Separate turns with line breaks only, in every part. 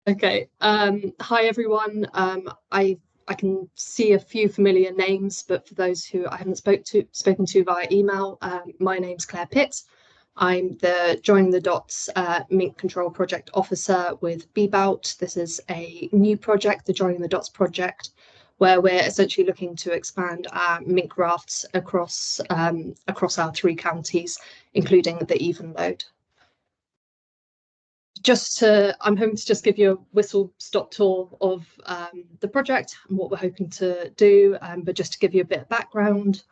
Okay. Hi everyone. I can see a few familiar names, but for those who I haven't spoken to via email, my name's Claire Pitt. I'm the Joining the Dots Mink Control Project Officer with BBOWT. This is a new project, the Joining the Dots project, where we're essentially looking to expand our mink rafts across our 3 counties, including the Evenlode. I'm hoping to just give you a whistle-stop tour of the project and what we're hoping to do, but just to give you a bit of background,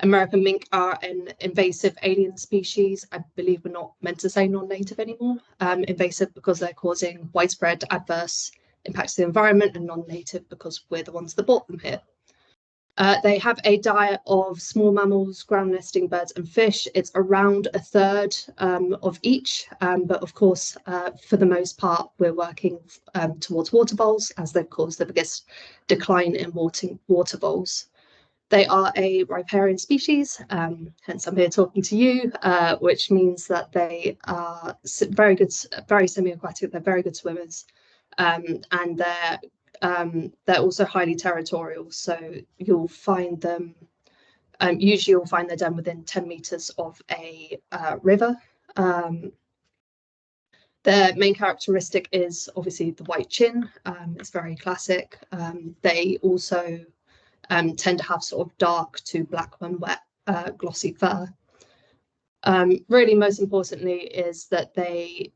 American mink are an invasive alien species. I believe we're not meant to say non-native anymore. Invasive because they're causing widespread adverse impacts to the environment, and non-native because we're the ones that brought them here. They have a diet of small mammals, ground nesting birds and fish. It's around a third of each, but of course, for the most part, we're working towards water voles, as they've caused the biggest decline in water voles. They are a riparian species, hence I'm here talking to you, which means that they are very semi-aquatic, they're very good swimmers, and they're also highly territorial, so you'll find them, usually you'll find their den within 10 meters of a river. Their main characteristic is obviously the white chin. It's very classic. They also tend to have sort of dark to black when wet, glossy fur. Really, most importantly is that they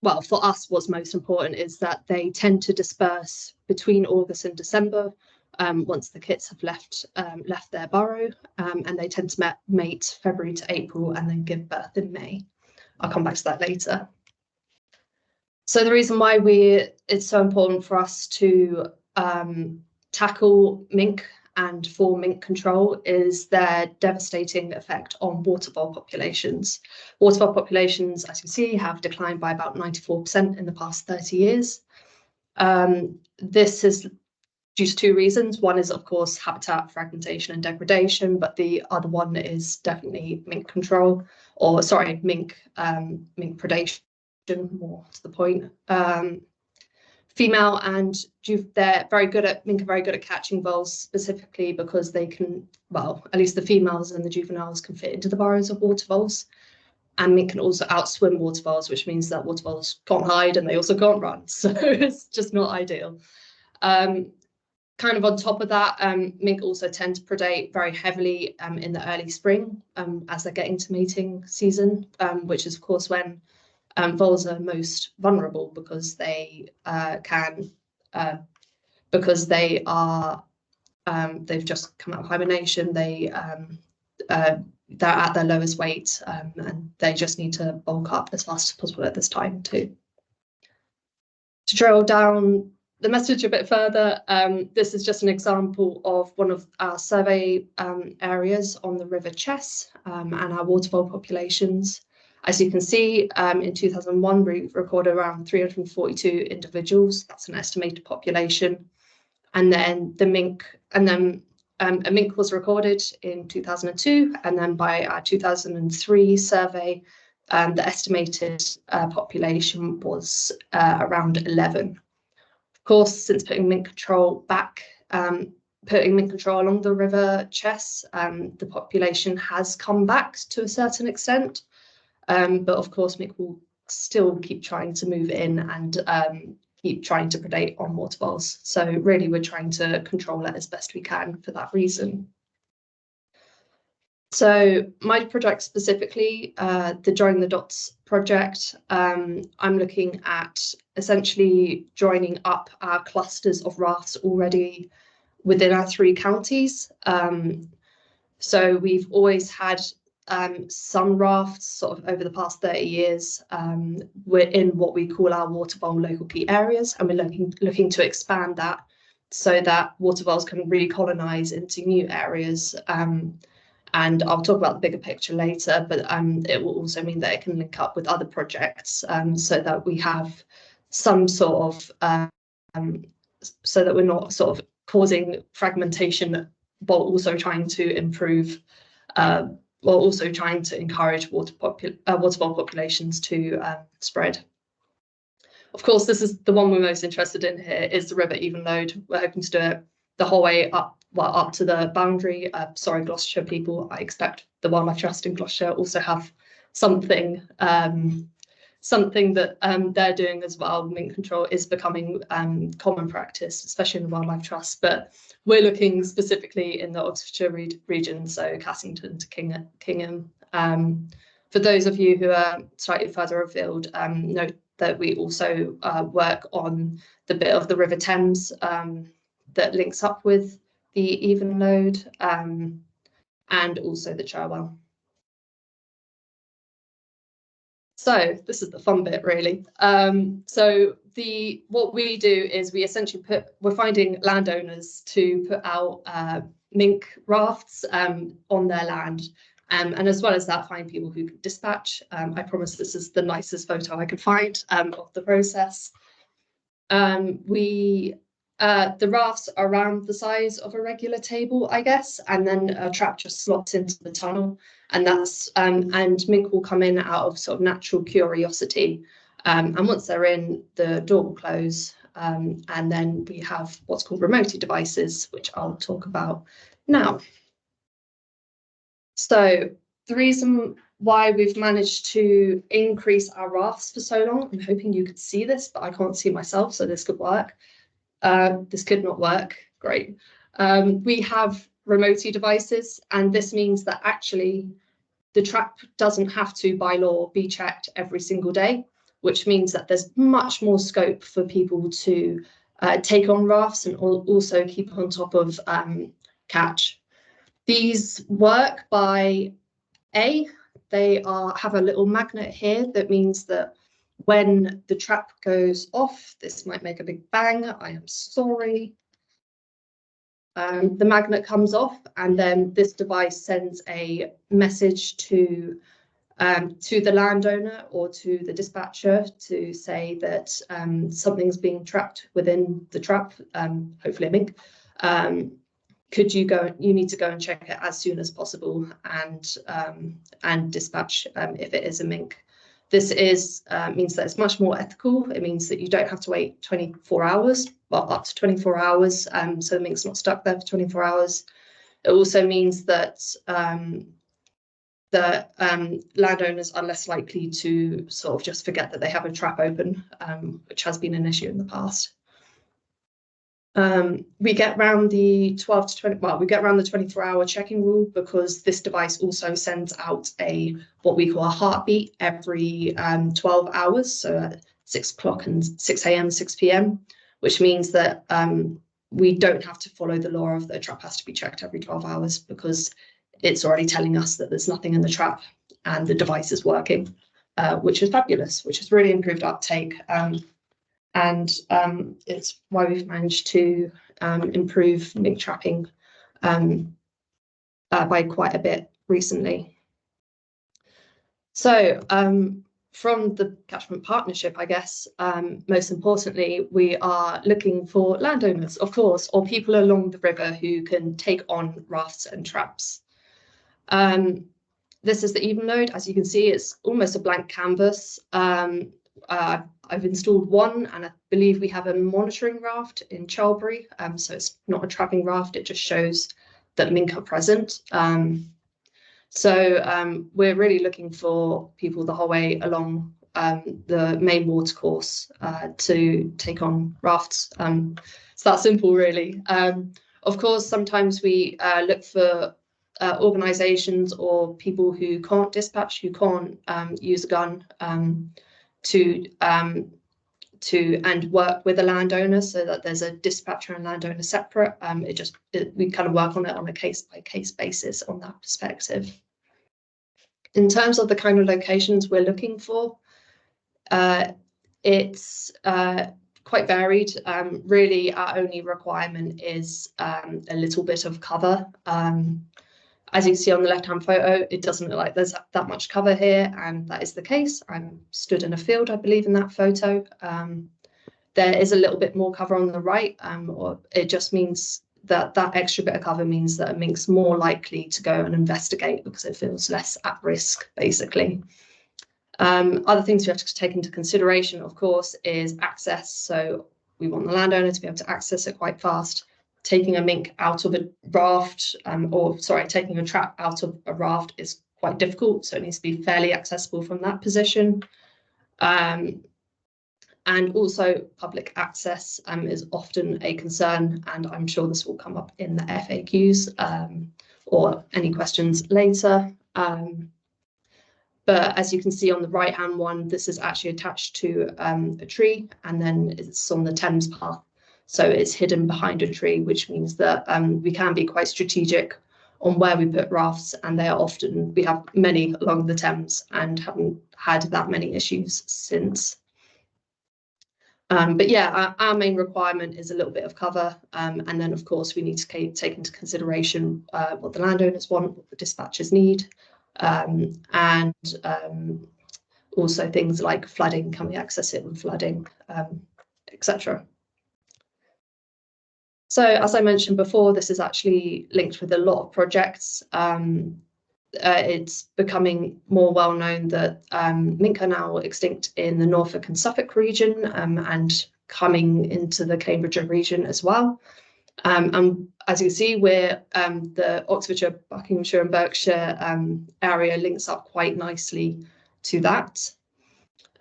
well, for us, what's most important is that they tend to disperse between August and December once the kits have left their burrow, and they tend to mate February to April and then give birth in May. I'll come back to that later. So the reason why it's so important for us to tackle mink and for mink control is their devastating effect on water vole populations. Water vole populations, as you see, have declined by about 94% in the past 30 years. This is due to 2 reasons. One is, of course, habitat fragmentation and degradation, but the other one is definitely mink control, or sorry, mink predation, more to the point. Female and mink are very good at catching voles, specifically because they can, well, at least the females and the juveniles can fit into the burrows of water voles, and mink can also outswim water voles, which means that water voles can't hide and they also can't run, so it's just not ideal. Kind of on top of that, mink also tend to predate very heavily in the early spring as they're getting to mating season, which is of course when voles are most vulnerable, because they they've just come out of hibernation, they're at their lowest weight, and they just need to bulk up as fast as possible at this time too. To drill down the message a bit further, this is just an example of one of our survey areas on the River Chess and our water vole populations. As you can see, in 2001, we recorded around 342 individuals. That's an estimated population. And then a mink was recorded in 2002. And then by our 2003 survey, the estimated population was around 11. Of course, since putting mink control along the River Chess, the population has come back to a certain extent. But of course, mink will still keep trying to move in and keep trying to predate on water voles. So really, we're trying to control it as best we can for that reason. So my project specifically, the Joining the Dots project, I'm looking at essentially joining up our clusters of rafts already within our 3 counties. So we've always had some rafts sort of over the past 30 years. We're in what we call our water vole local key areas, and we're looking to expand that so that water voles can recolonize into new areas. And I'll talk about the bigger picture later, but it will also mean that it can link up with other projects, so that we have some sort of so that we're not sort of causing fragmentation, but also trying to improve while also trying to encourage water vole populations to spread. Of course, this is the one we're most interested in here, is the river Evenlode. We're hoping to do it the whole way up, well, up to the boundary. Sorry, Gloucestershire people, I expect the Wildlife Trust in Gloucestershire also have something something that they're doing as well. Mink control is becoming common practice, especially in the Wildlife Trust, but we're looking specifically in the Oxfordshire region, so Cassington to Kingham. For those of you who are slightly further afield, note that we also work on the bit of the River Thames that links up with the Evenlode and also the Cherwell. So this is the fun bit, really. So what we do is we essentially we're finding landowners to put out mink rafts on their land. And as well as that, find people who can dispatch. I promise this is the nicest photo I could find of the process. The rafts are around the size of a regular table, I guess, and then a trap just slots into the tunnel, and that's and mink will come in out of sort of natural curiosity, and once they're in, the door will close, and then we have what's called remote devices, which I'll talk about now. So the reason why we've managed to increase our rafts for so long, I'm hoping you could see this, but I can't see myself, so this could work. This could not work. Great. We have remote devices, and this means that actually the trap doesn't have to, by law, be checked every single day, which means that there's much more scope for people to take on rafts and also keep on top of catch. These work by they have a little magnet here that means that when the trap goes off, this might make a big bang, I am sorry. The magnet comes off, and then this device sends a message to the landowner or to the dispatcher to say that something's being trapped within the trap, hopefully a mink. You need to go and check it as soon as possible and dispatch if it is a mink. This means that it's much more ethical. It means that you don't have to wait 24 hours, well, up to 24 hours, so the mink's not stuck there for 24 hours. It also means that landowners are less likely to sort of just forget that they have a trap open, which has been an issue in the past. We get around the 12 to 20, well, we get around the 24-hour checking rule because this device also sends out what we call a heartbeat every 12 hours, so at 6 o'clock and 6 a.m., 6 p.m., which means that we don't have to follow the law of the trap has to be checked every 12 hours because it's already telling us that there's nothing in the trap and the device is working, which is fabulous, which has really improved uptake. And it's why we've managed to improve mink trapping by quite a bit recently. So from the catchment partnership, I guess, most importantly, we are looking for landowners, of course, or people along the river who can take on rafts and traps. This is the Evenlode. As you can see, it's almost a blank canvas. I've installed one, and I believe we have a monitoring raft in Chalbury. So it's not a trapping raft, it just shows that mink are present. So we're really looking for people the whole way along the main watercourse to take on rafts. It's that simple, really. Of course, sometimes we look for organisations or people who can't dispatch, who can't use a gun, and work with a landowner so that there's a dispatcher and landowner separate. We kind of work on it on a case-by-case basis on that perspective. In terms of the kind of locations we're looking for, it's quite varied. Really, our only requirement is a little bit of cover. As you can see on the left-hand photo, it doesn't look like there's that much cover here, and that is the case. I'm stood in a field, I believe, in that photo. There is a little bit more cover on the right, or it just means that that extra bit of cover means that a mink's more likely to go and investigate because it feels less at risk, basically. Other things we have to take into consideration, of course, is access. So we want the landowner to be able to access it quite fast. Taking a mink out of a raft, taking a trap out of a raft is quite difficult, so it needs to be fairly accessible from that position. And also public access is often a concern, and I'm sure this will come up in the FAQs or any questions later. But as you can see on the right-hand one, this is actually attached to a tree, and then it's on the Thames path. So it's hidden behind a tree, which means that we can be quite strategic on where we put rafts, and they are often, we have many along the Thames and haven't had that many issues since. But yeah, our main requirement is a little bit of cover, and then of course we need to take into consideration what the landowners want, what the dispatchers need, and also things like flooding, can we access it with flooding, etc. So as I mentioned before, this is actually linked with a lot of projects. It's becoming more well known that mink are now extinct in the Norfolk and Suffolk region, and coming into the Cambridgeshire region as well. And as you can see, we're the Oxfordshire, Buckinghamshire and Berkshire area links up quite nicely to that.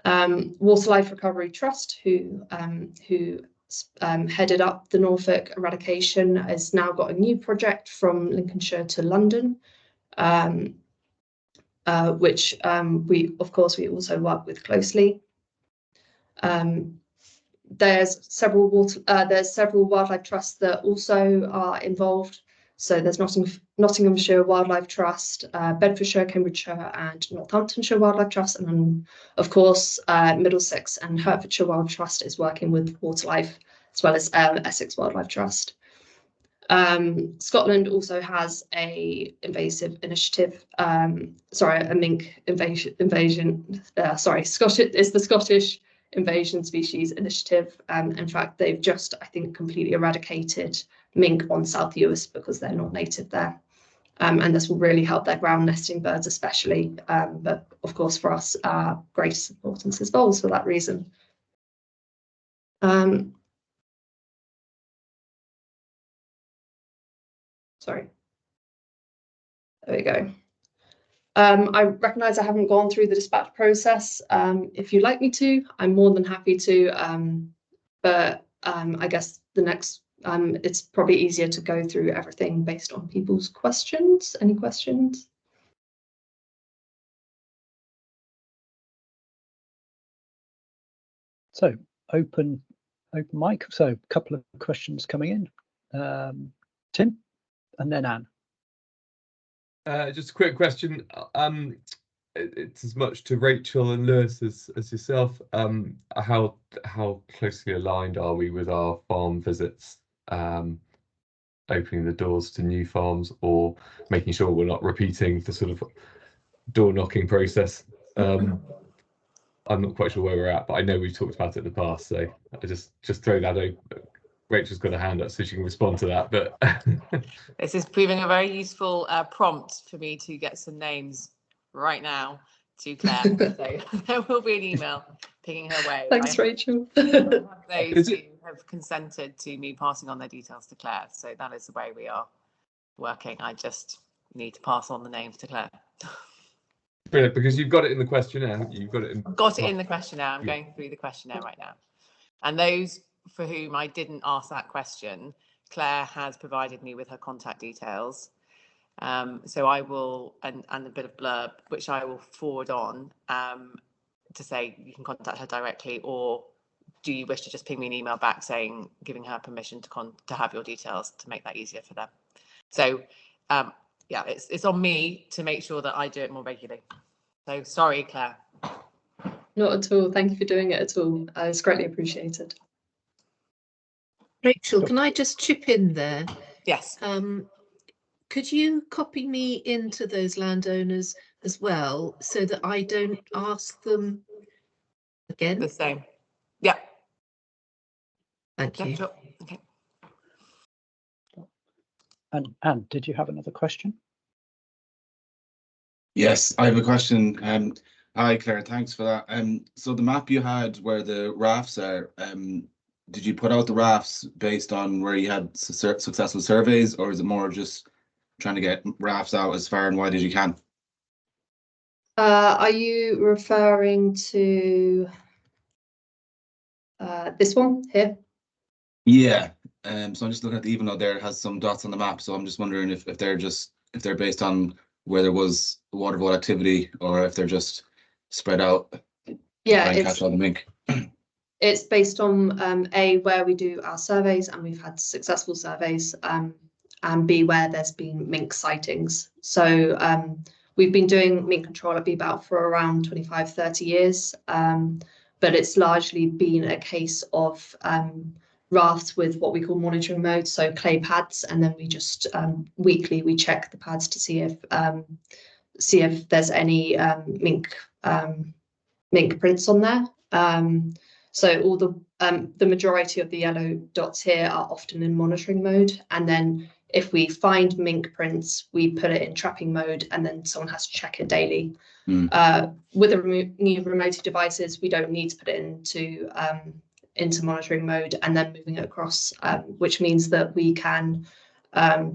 Water Life Recovery Trust, who headed up the Norfolk eradication, has now got a new project from Lincolnshire to London, which we also work with closely. There's several wildlife trusts that also are involved. So there's Nottinghamshire Wildlife Trust, Bedfordshire, Cambridgeshire and Northamptonshire Wildlife Trust, and then of course Middlesex and Hertfordshire Wildlife Trust is working with Waterlife, as well as Essex Wildlife Trust. Scotland also has a invasive initiative, a mink invasion. It's the Scottish Invasion Species Initiative. In fact, they've just, I think, completely eradicated mink on South Uist because they're not native there. And this will really help their ground nesting birds especially. But of course, for us, our greatest importance is voles for that reason. Sorry. There we go. I recognise I haven't gone through the dispatch process. If you'd like me to, I'm more than happy to. But I guess the next, it's probably easier to go through everything based on people's questions. Any questions?
So open mic. So a couple of questions coming in. Tim, and then Anne.
Just a quick question. It's as much to Rachel and Lewis as yourself. How closely aligned are we with our farm visits, opening the doors to new farms, or making sure we're not repeating the sort of door knocking process? I'm not quite sure where we're at, but I know we've talked about it in the past, so I just throw that open. Rachel's got a hand up, so she can respond to that. But
this is proving a very useful prompt for me to get some names right now to Claire. So there will be an email pinging her way.
Thanks, Rachel.
Those who have consented to me passing on their details to Claire. So that is the way we are working. I just need to pass on the names to Claire.
Brilliant, because you've got it in the questionnaire. You've got it in.
I've got it in the questionnaire. I'm going through the questionnaire right now. And those for whom I didn't ask that question, Claire has provided me with her contact details. So I will, and a bit of blurb, which I will forward on to say you can contact her directly, or do you wish to just ping me an email back saying, giving her permission to have your details to make that easier for them. So yeah, it's on me to make sure that I do it more regularly. So sorry, Claire.
Not at all. Thank you for doing it at all. It's greatly appreciated.
Rachel, can I just chip in there?
Yes.
Could you copy me into those landowners as well, so that I don't ask them again?
The same. Yeah.
Thank you.
Sure. Okay.
And Anne, did you have another question?
Yes, I have a question. Hi, Claire. Thanks for that. So the map you had where the rafts are, did you put out the rafts based on where you had successful surveys, or is it more just trying to get rafts out as far and wide as you can?
Are you referring to this one here?
Yeah. So I'm just looking at the Evenlode there. It has some dots on the map. So I'm just wondering if they're based on where there was water vole activity, or if they're just spread out.
Yeah,
Try and catch all the mink.
It's based on where we do our surveys, and we've had successful surveys, and B, where there's been mink sightings. So we've been doing mink control at BBOWT for around 25, 30 years, but it's largely been a case of rafts with what we call monitoring mode, so clay pads, and then we just weekly we check the pads to see if there's any mink prints on there. So all the majority of the yellow dots here are often in monitoring mode, and then if we find mink prints, we put it in trapping mode, and then someone has to check it daily. With the new remote devices, we don't need to put it into monitoring mode and then moving it across, which means that we can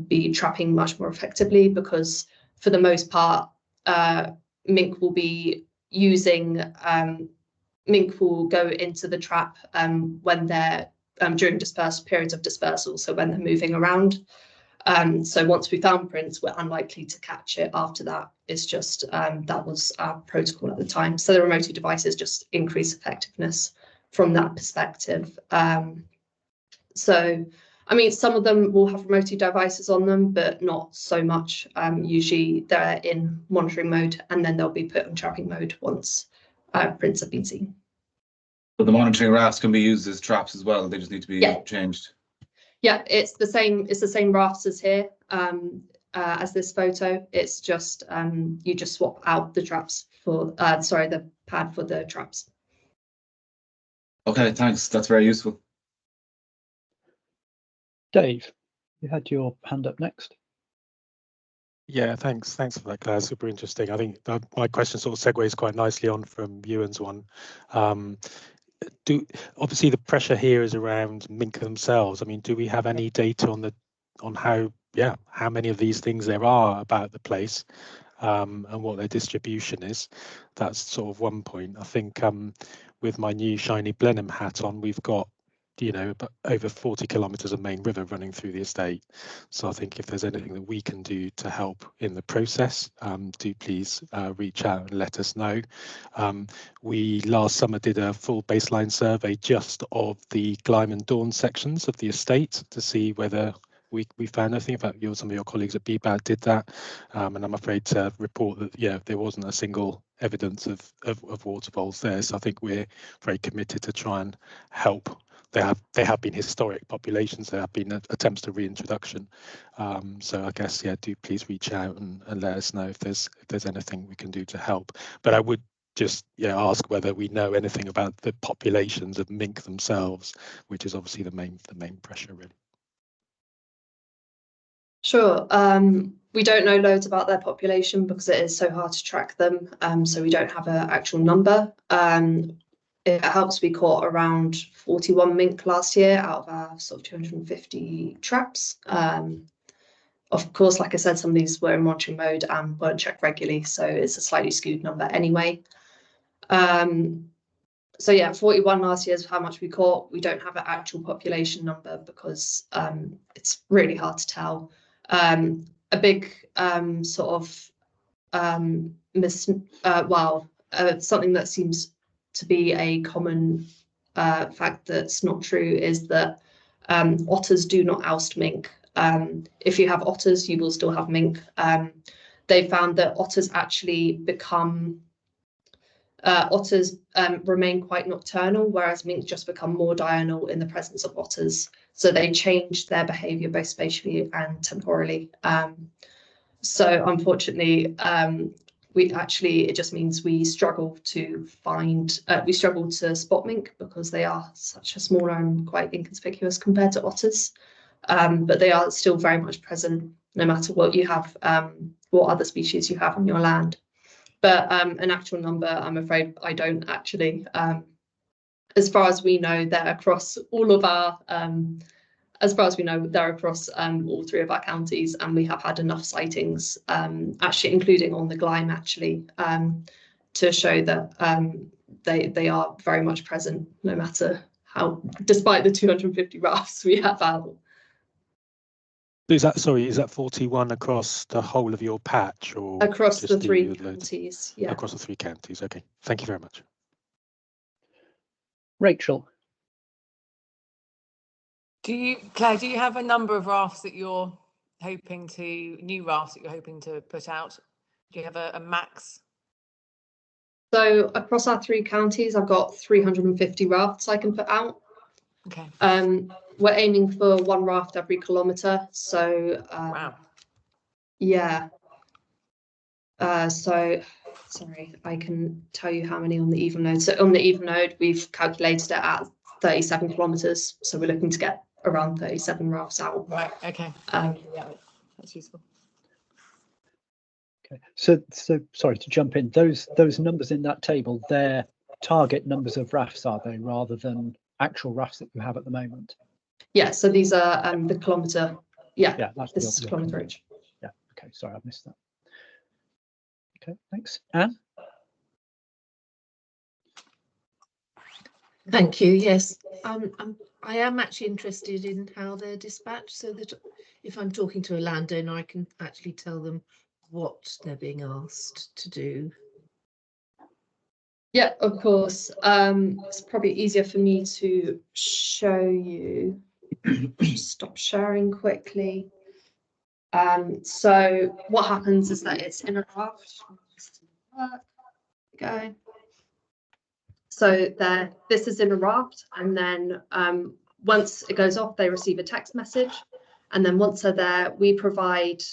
be trapping much more effectively, because for the most part, mink will be using mink will go into the trap when they're during dispersed periods of dispersal, so when they're moving around. So once we found prints, we're unlikely to catch it after that. It's just that was our protocol at the time. So the remote devices just increase effectiveness from that perspective. So I mean, some of them will have remote devices on them, but not so much. Usually they're in monitoring mode, and then they'll be put in trapping mode once prints have been seen.
But the monitoring rafts can be used as traps as well. They just need to be changed.
Yeah, it's the same rafts as here, as this photo. It's just you just swap out the traps for the pad for the traps.
Okay, thanks. That's very useful.
Dave, you had your hand up next.
Yeah, thanks for that, Claire. Super interesting. I think my question sort of segues quite nicely on from Ewan's one. Obviously the pressure here is around mink themselves. I mean, do we have any data on how many of these things there are about the place, and what their distribution is? That's sort of one point. I think with my new shiny Blenheim hat on, we've got over 40 kilometers of main river running through the estate. So I think if there's anything that we can do to help in the process, do please reach out and let us know. We last summer did a full baseline survey just of the Glyme and Dawn sections of the estate to see whether we found anything. In fact, some of your colleagues at BBOWT did that, and I'm afraid to report that there wasn't a single evidence of water voles there. So I think we're very committed to try and help. They have been historic populations. There have been attempts to reintroduction. So I guess do please reach out and let us know if there's anything we can do to help. But I would just ask whether we know anything about the populations of mink themselves, which is obviously the main pressure really. Sure.
We don't know loads about their population because it is so hard to track them. So we don't have an actual number. It helps we caught around 41 mink last year out of our sort of 250 traps. Of course, like I said, some of these were in monitoring mode and weren't checked regularly, so it's a slightly skewed number anyway. So yeah, 41 last year is how much we caught. We don't have an actual population number because it's really hard to tell. A big sort of something that seems to be a common fact that's not true is that otters do not oust mink. If you have otters, you will still have mink. They found that otters actually remain quite nocturnal, whereas mink just become more diurnal in the presence of otters. So they change their behavior both spatially and temporally. So unfortunately, it just means we struggle to spot mink because they are such a smaller and quite inconspicuous compared to otters. But they are still very much present no matter what you have, what other species you have on your land. But an actual number, I'm afraid I don't actually. As far as we know, they're across all of our, as far as we know, they're across all 3 of our counties, and we have had enough sightings, actually including on the Glyme, actually, to show that they are very much present, no matter how, despite the 250 rafts we have out.
Is that 41 across the whole of your patch, or
Across
just
the 3
Evenlode?
counties, yeah.
Across the 3 counties. Okay, thank you very much.
Rachel.
Claire, do you have a number of rafts that you're hoping to, new rafts that you're hoping to put out? Do you have a max?
So across our 3 counties, I've got 350 rafts I can put out.
Okay.
We're aiming for 1 raft every kilometre. So
Wow.
yeah. So sorry, I can tell you how many on the Evenlode. So on the Evenlode, we've calculated it at 37 kilometres. So we're looking to get around 37 rafts out.
Right. Okay. Yeah, that's useful.
Okay, so sorry to jump in. Those numbers in that table, they're target numbers of rafts, are they, rather than actual rafts that you have at the moment?
Yeah. So these are the kilometre. Yeah.
That's
this is kilometre range.
Yeah. Okay. Sorry, I missed that. Okay. Thanks. Anne.
Thank you. Yes, I am actually interested in how they're dispatched, so that if I'm talking to a landowner, I can actually tell them what they're being asked to do.
Yeah, of course. It's probably easier for me to show you. Stop sharing quickly. So what happens is that it's in a raft. Go. So this is in a raft, and then once it goes off, they receive a text message, and then once they're there, we provide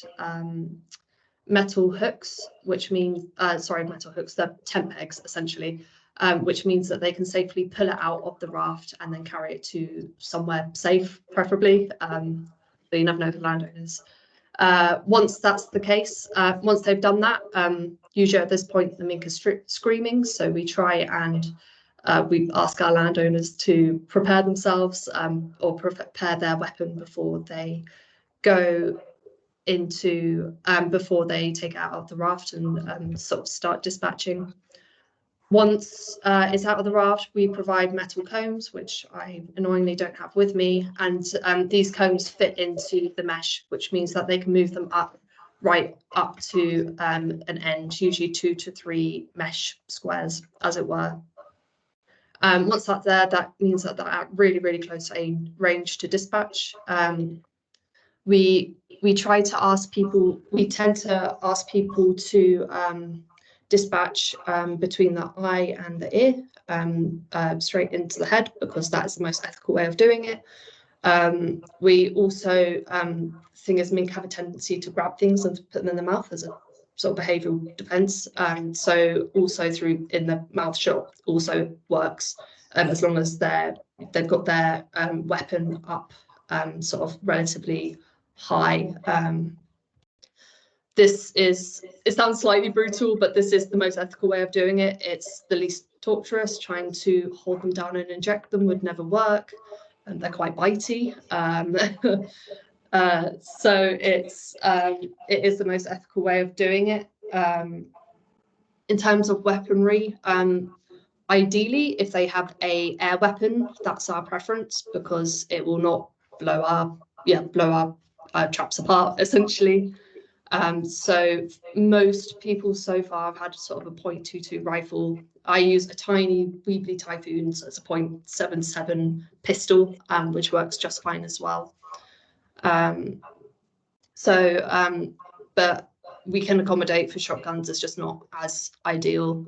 metal hooks, which means metal hooks, they're tent pegs essentially, which means that they can safely pull it out of the raft and then carry it to somewhere safe, preferably. So you never know the landowners. Once that's the case, once they've done that, usually at this point the mink is screaming, so we try and we ask our landowners to prepare themselves or prepare their weapon before they go into before they take it out of the raft and sort of start dispatching. Once it's out of the raft, we provide metal combs, which I annoyingly don't have with me, and these combs fit into the mesh, which means that they can move them right up to an end, usually 2 to 3 mesh squares, as it were. Once that's there, that means that they're at really, really close range to dispatch. We try to ask people, we tend to ask people to dispatch between the eye and the ear, straight into the head, because that is the most ethical way of doing it. We also, thing is, mink have a tendency to grab things and put them in the mouth as a sort of behavioural defence. So also through in the mouth shot also works, as long as they've got their weapon up sort of relatively high. It sounds slightly brutal, but this is the most ethical way of doing it. It's the least torturous. Trying to hold them down and inject them would never work, and they're quite bitey. So it is the most ethical way of doing it. In terms of weaponry, ideally, if they have an air weapon, that's our preference, because it will not blow our traps apart, essentially. So most people so far have had sort of a .22 rifle. I use a tiny Weebly Typhoon, so it's a .77 pistol, which works just fine as well. But we can accommodate for shotguns. It's just not as ideal,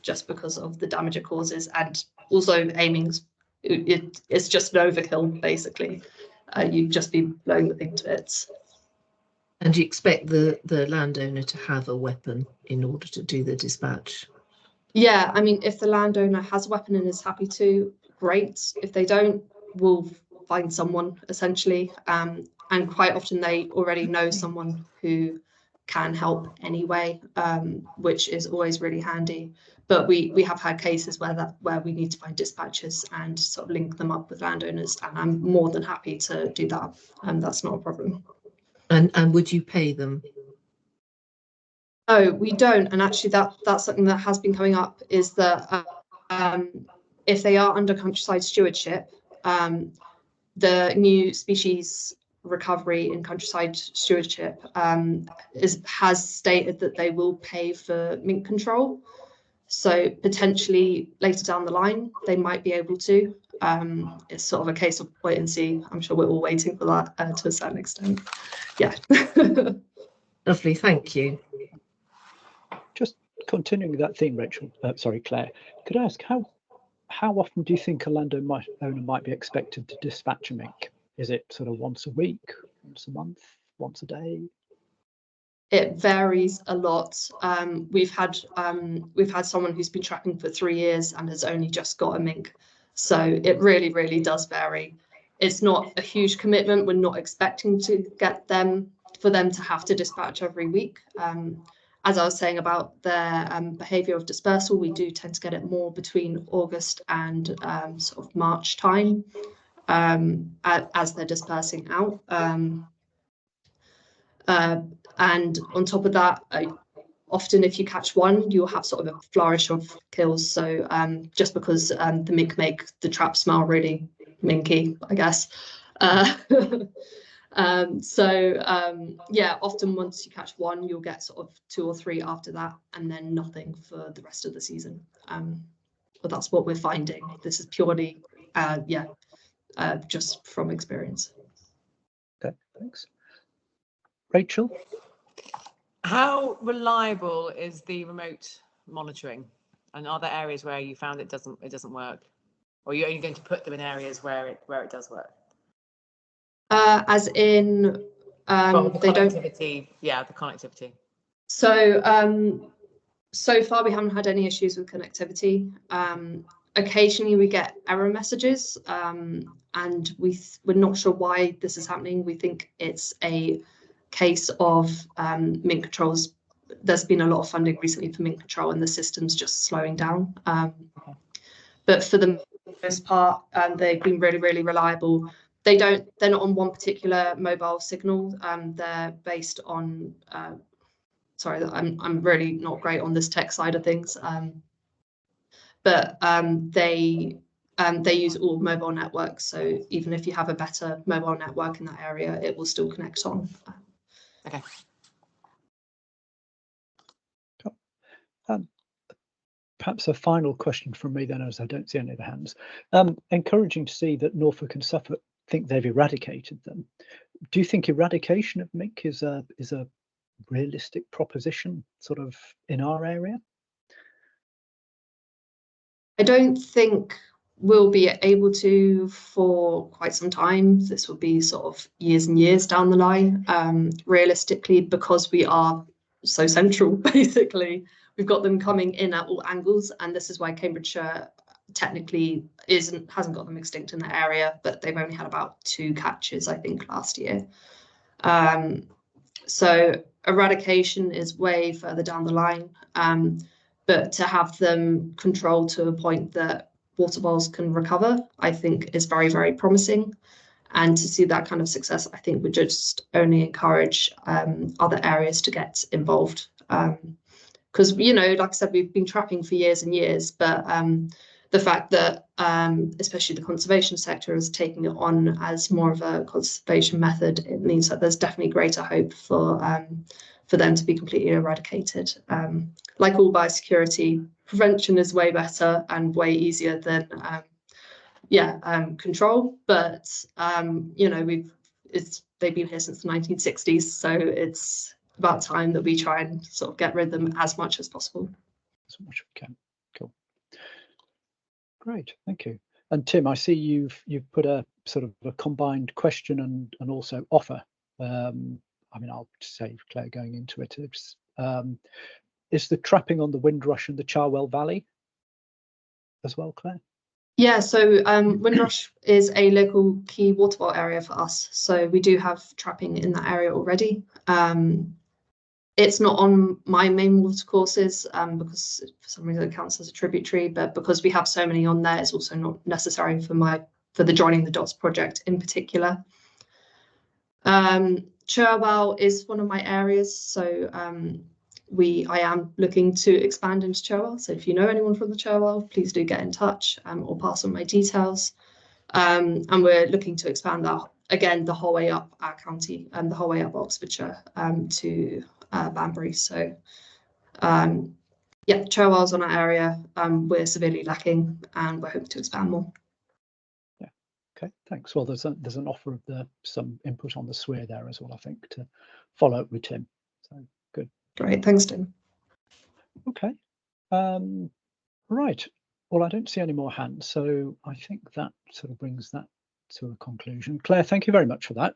just because of the damage it causes, and also aiming's it's just an overkill, basically. You'd just be blowing the thing to bits.
And you expect the landowner to have a weapon in order to do the dispatch?
Yeah, I mean, if the landowner has a weapon and is happy to, great. If they don't, we'll find someone, essentially. And quite often they already know someone who can help anyway, which is always really handy. But we have had cases where we need to find dispatchers and sort of link them up with landowners, and I'm more than happy to do that. That's not a problem.
And would you pay them?
No, we don't. And actually that's something that has been coming up, is that if they are under countryside stewardship, the new species recovery in countryside stewardship has stated that they will pay for mink control. So potentially later down the line, they might be able to. It's sort of a case of wait and see. I'm sure we're all waiting for that to a certain extent. Yeah.
Lovely, thank you.
Just continuing with that theme, Rachel, sorry, Claire, could I ask how often do you think a landowner might be expected to dispatch a mink? Is it sort of once a week, once a month, once a day?
It varies a lot. We've had someone who's been trapping for 3 years and has only just got a mink. So it really, really does vary. It's not a huge commitment. We're not expecting to get for them to have to dispatch every week. As I was saying about their behaviour of dispersal, we do tend to get it more between August and sort of March time, as they're dispersing out. And on top of that, often if you catch one, you'll have sort of a flourish of kills. So just because the mink make the trap smell really minky, I guess. Yeah, often once you catch one, you'll get sort of 2 or 3 after that, and then nothing for the rest of the season. But that's what we're finding. This is purely, just from experience.
Okay, thanks. Rachel?
How reliable is the remote monitoring? And are there areas where you found it doesn't work? Or are you only going to put them in areas where it does work?
As in,
the
they don't.
Connectivity, yeah, the connectivity.
So, so far we haven't had any issues with connectivity. Occasionally we get error messages, and we're not sure why this is happening. We think it's a case of mink controls. There's been a lot of funding recently for mink control, and the system's just slowing down. But for the most part, they've been really, really reliable. They're not on one particular mobile signal. They're based on, sorry, I'm really not great on this tech side of things. But they use all mobile networks. So even if you have a better mobile network in that area, it will still connect on.
Okay.
Perhaps a final question from me then, as I don't see any of the hands. Encouraging to see that Norfolk and Suffolk think they've eradicated them. Do you think eradication of mink is a realistic proposition, sort of in our area?
I don't think we'll be able to for quite some time. This will be sort of years and years down the line, realistically, because we are so central, basically. We've got them coming in at all angles, and this is why Cambridgeshire technically hasn't got them extinct in the area, but they've only had about 2 catches, I think, last year. So eradication is way further down the line, but to have them controlled to a point that water voles can recover, I think is very, very promising. And to see that kind of success, I think would just only encourage other areas to get involved. Because, you know, like I said, we've been trapping for years and years, but the fact that especially the conservation sector is taking it on as more of a conservation method, it means that there's definitely greater hope for them to be completely eradicated. Like all biosecurity, prevention is way better and way easier than control. But you know, they've been here since the 1960s, so it's about time that we try and sort of get rid of them as much as possible.
As much as we can. Cool. Great, thank you. And Tim, I see you've put a sort of a combined question and also offer. I mean, I'll save Claire going into it. Is the trapping on the Windrush and the Cherwell Valley as well, Claire?
Yeah, so Windrush is a local key watervole area for us. So we do have trapping in that area already. It's not on my main water courses because for some reason it counts as a tributary, but because we have so many on there, it's also not necessary for the Joining the Dots project in particular. Cherwell is one of my areas, so I am looking to expand into Cherwell. So if you know anyone from the Cherwell, please do get in touch or pass on my details. And we're looking to expand that again the whole way up our county and the whole way up Oxfordshire to Banbury. So yeah, Cherwell's on our area. We're severely lacking, and we're hoping to expand more.
Yeah. Okay. Thanks. Well, there's an offer of some input on the SWIR there as well, I think, to follow up with Tim. So good.
Great. Thanks, Tim.
Okay. Right. Well, I don't see any more hands, so I think that sort of brings that to a conclusion. Claire, thank you very much for that.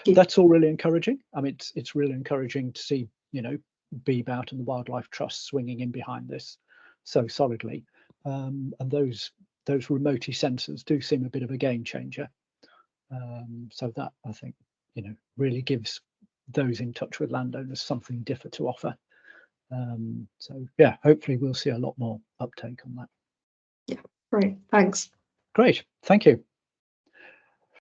That's all really encouraging. I mean, it's really encouraging to see, you know, BBOWT and the Wildlife Trust swinging in behind this so solidly. And those remote sensors do seem a bit of a game changer. So that, I think, you know, really gives those in touch with landowners something different to offer. So yeah, hopefully we'll see a lot more uptake on that.
Yeah, great. Thanks.
Great. Thank you.